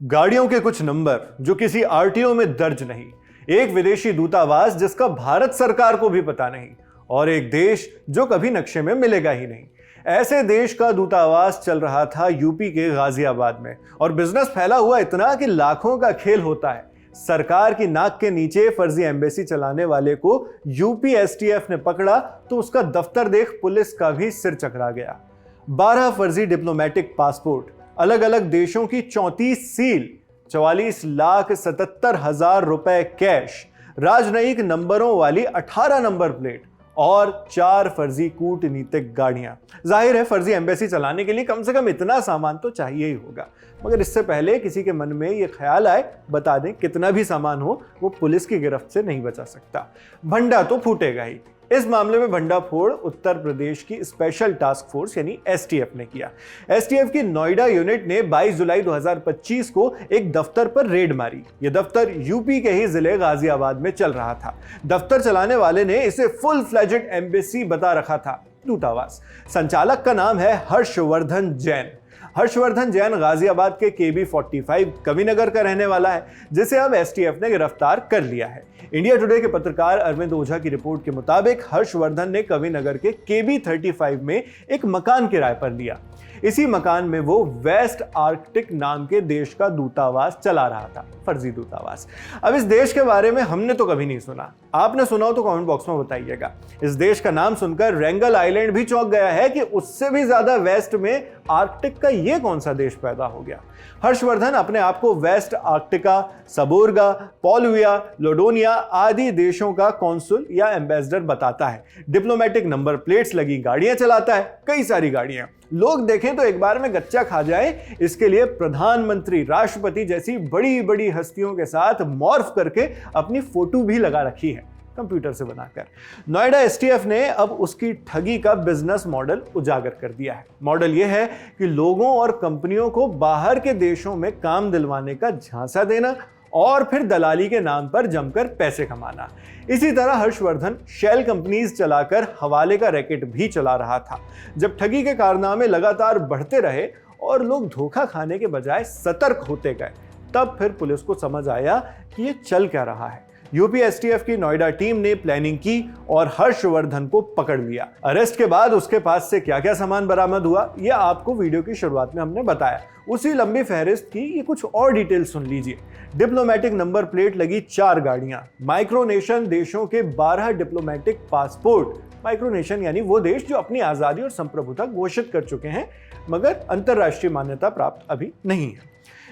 गाड़ियों के कुछ नंबर जो किसी आरटीओ में दर्ज नहीं, एक विदेशी दूतावास जिसका भारत सरकार को भी पता नहीं, और एक देश जो कभी नक्शे में मिलेगा ही नहीं। ऐसे देश का दूतावास चल रहा था यूपी के गाजियाबाद में, और बिजनेस फैला हुआ इतना कि लाखों का खेल होता है। सरकार की नाक के नीचे फर्जी एम्बेसी चलाने वाले को यूपी एसटीएफ ने पकड़ा तो उसका दफ्तर देख पुलिस का भी सिर चकरा गया। 12 फर्जी डिप्लोमेटिक पासपोर्ट, अलग अलग देशों की 34 सील, 44,77,000 रुपए कैश, राजनयिक नंबरों वाली 18 नंबर प्लेट और 4 फर्जी कूटनीतिक गाड़ियां। जाहिर है फर्जी एम्बेसी चलाने के लिए कम से कम इतना सामान तो चाहिए ही होगा, मगर इससे पहले किसी के मन में यह ख्याल आए, बता दें कितना भी सामान हो वो पुलिस की गिरफ्त से नहीं बचा सकता। भंडा तो फूटेगा ही। इस मामले में भंडाफोड़ उत्तर प्रदेश की स्पेशल टास्क फोर्स यानी एसटीएफ ने किया। एसटीएफ की नोएडा यूनिट ने 22 जुलाई 2025 को एक दफ्तर पर रेड मारी। यह दफ्तर यूपी के ही जिले गाजियाबाद में चल रहा था। दफ्तर चलाने वाले ने इसे फुल फ्लेजेड एम्बेसी बता रखा था, दूतावास। संचालक का नाम है हर्षवर्धन जैन। हर्षवर्धन जैन गाजियाबाद के केबी 45 कविनगर का रहने वाला है, जिसे अब एसटीएफ ने गिरफ्तार कर लिया है। इंडिया टुडे के पत्रकार अरविंद ओझा की रिपोर्ट के मुताबिक हर्षवर्धन ने कविनगर के केबी 35 में एक मकान किराए पर लिया। इसी मकान में वो वेस्ट आर्कटिक नाम के देश का दूतावास चला रहा था, फर्जी दूतावास। अब इस देश के बारे में हमने तो कभी नहीं सुना, आपने सुना हो तो कमेंट बॉक्स में बताइएगा। इस देश का नाम सुनकर रेंगल आइलैंड भी चौंक गया है कि उससे भी ज्यादा वेस्ट में आर्कटिक का ये कौन सा देश पैदा हो गया। हर्षवर्धन अपने आप को वेस्ट आर्कटिका, सबोर्गा, पोलविया, लोडोनिया आदि देशों का कॉन्सुल या एम्बेसडर बताता है। डिप्लोमेटिक नंबर प्लेट्स लगी गाड़ियां चलाता है, कई सारी गाड़ियां। लोग देखें तो एक बार में गच्चा खा जाए, इसके लिए प्रधानमंत्री, राष्ट्रपति जैसी बड़ी बड़ी हस्तियों के साथ मॉर्फ करके अपनी फोटो भी लगा रखी है, कंप्यूटर से बनाकर। नोएडा एसटीएफ ने अब उसकी ठगी का बिजनेस मॉडल उजागर कर दिया है। मॉडल यह है कि लोगों और कंपनियों को बाहर के देशों में काम दिलवाने का झांसा देना और फिर दलाली के नाम पर जमकर पैसे कमाना। इसी तरह हर्षवर्धन शेल कंपनीज चलाकर हवाले का रैकेट भी चला रहा था। जब ठगी के कारनामे लगातार बढ़ते रहे और लोग धोखा खाने के बजाय सतर्क होते गए, तब फिर पुलिस को समझ आया कि ये चल क्या रहा है। यूपी एसटीएफ की नोएडा टीम ने प्लानिंग की और हर्षवर्धन को पकड़ लिया। अरेस्ट के बाद उसके पास से क्या क्या सामान बरामद हुआ, यह आपको वीडियो की शुरुआत में हमने बताया। उसी लंबी फहरिस्त की ये कुछ और डिटेल सुन लीजिए। डिप्लोमेटिक नंबर प्लेट लगी 4 गाड़ियां, माइक्रोनेशन देशों के 12 डिप्लोमेटिक पासपोर्ट। माइक्रोनेशन यानी वो देश जो अपनी आजादी और संप्रभुता घोषित कर चुके हैं मगर अंतरराष्ट्रीय मान्यता प्राप्त अभी नहीं है।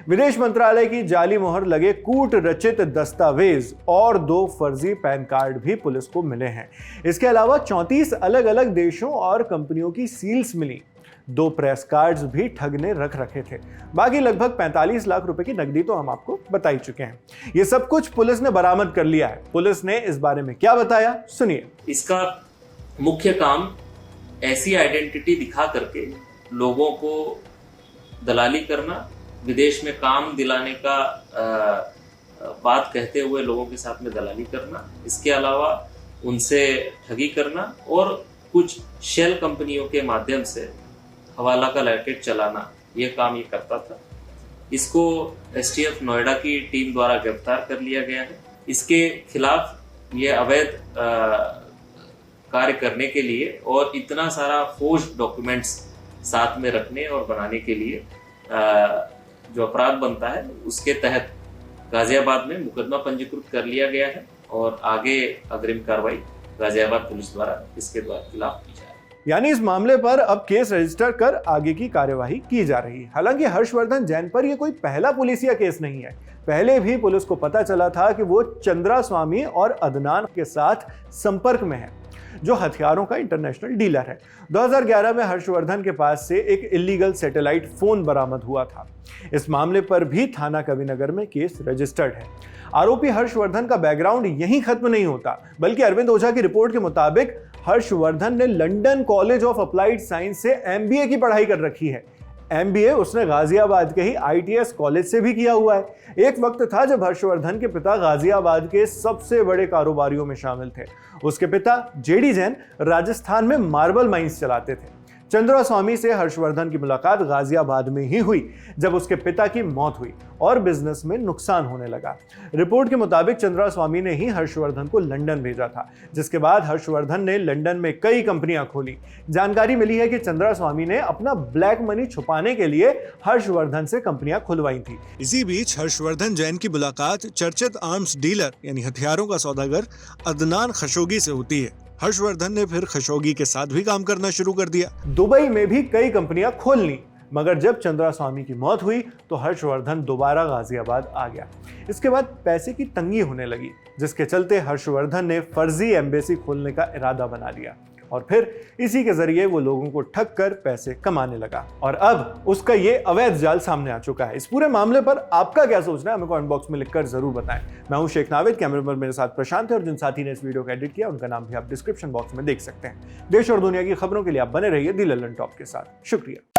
विदेश मंत्रालय की जाली मोहर लगे कूट रचित दस्तावेज और 2 फर्जी पैन कार्ड भी पुलिस को मिले हैं। इसके अलावा 34 अलग अलग देशों और कंपनियों की सील्स मिली। 2 प्रेस कार्ड्स भी ठग ने रख रखे थे। बाकी लगभग 45 लाख रुपए की नकदी तो हम आपको बता ही चुके हैं। ये सब कुछ पुलिस ने बरामद कर लिया है। पुलिस ने इस बारे में क्या बताया, सुनिए। इसका मुख्य काम ऐसी आइडेंटिटी दिखा करके लोगों को दलाली करना, विदेश में काम दिलाने का बात कहते हुए लोगों के साथ में दलाली करना, इसके अलावा उनसे ठगी करना और कुछ शेल कंपनियों के माध्यम से हवाला का रैकेट चलाना, ये काम ये करता था। इसको एसटीएफ नोएडा की टीम द्वारा गिरफ्तार कर लिया गया है। इसके खिलाफ ये अवैध कार्य करने के लिए और इतना सारा फोर्ज डॉक्यूमेंट्स साथ में रखने और बनाने के लिए जो अपराध बनता है, उसके तहत गाजियाबाद में मुकदमा पंजीकृत कर लिया गया है और आगे अग्रिम कार्रवाई गाजियाबाद पुलिस द्वारा इसके खिलाफ की जा रही है। यानी इस मामले पर अब केस रजिस्टर कर आगे की कार्यवाही की जा रही है। हालांकि हर्षवर्धन जैन पर यह कोई पहला पुलिसिया केस नहीं है। पहले भी पुलिस को पता चला था कि वो चंद्रा स्वामी और अदनान के साथ संपर्क में है, जो हथियारों का इंटरनेशनल डीलर है। 2011 में हर्षवर्धन के पास से एक इलीगल सैटेलाइट फोन बरामद हुआ था। इस मामले पर भी थाना कविनगर में केस रजिस्टर्ड है। आरोपी हर्षवर्धन का बैकग्राउंड यहीं खत्म नहीं होता, बल्कि अरविंद ओझा की रिपोर्ट के मुताबिक हर्षवर्धन ने London college of applied science से एमबीए की पढ़ाई कर रखी है। एमबीए उसने गाजियाबाद के ही आईटीएस कॉलेज से भी किया हुआ है। एक वक्त था जब हर्षवर्धन के पिता गाजियाबाद के सबसे बड़े कारोबारियों में शामिल थे। उसके पिता जेडी जैन राजस्थान में मार्बल माइंस चलाते थे। चंद्रा स्वामी से हर्षवर्धन की मुलाकात गाजियाबाद में ही हुई जब उसके पिता की मौत हुई और बिजनेस में नुकसान होने लगा। रिपोर्ट के मुताबिक चंद्रा स्वामी ने ही हर्षवर्धन को लंदन भेजा था, जिसके बाद हर्षवर्धन ने लंदन में कई कंपनियां खोली। जानकारी मिली है कि चंद्रा स्वामी ने अपना ब्लैक मनी छुपाने के लिए हर्षवर्धन से कंपनियां खुलवाई थी। इसी बीच हर्षवर्धन जैन की मुलाकात चर्चित आर्म्स डीलर यानी हथियारों का सौदागर अदनान खशोगी से होती है। हर्षवर्धन ने फिर खशोगी के साथ भी काम करना शुरू कर दिया। दुबई में भी कई कंपनियां खोल ली, मगर जब चंद्रा स्वामी की मौत हुई तो हर्षवर्धन दोबारा गाजियाबाद आ गया। इसके बाद पैसे की तंगी होने लगी, जिसके चलते हर्षवर्धन ने फर्जी एम्बेसी खोलने का इरादा बना लिया और फिर इसी के जरिए वो लोगों को ठग कर पैसे कमाने लगा और अब उसका ये अवैध जाल सामने आ चुका है। इस पूरे मामले पर आपका क्या सोचना है हमें कमेंट बॉक्स में लिखकर जरूर बताएं। मैं हूं शेख नाविद, कैमरे पर मेरे साथ प्रशांत है और जिन साथी ने इस वीडियो को एडिट किया उनका नाम भी आप डिस्क्रिप्शन बॉक्स में देख सकते हैं। देश और दुनिया की खबरों के लिए आप बने रहिए दी लल्लन टॉप के साथ। शुक्रिया।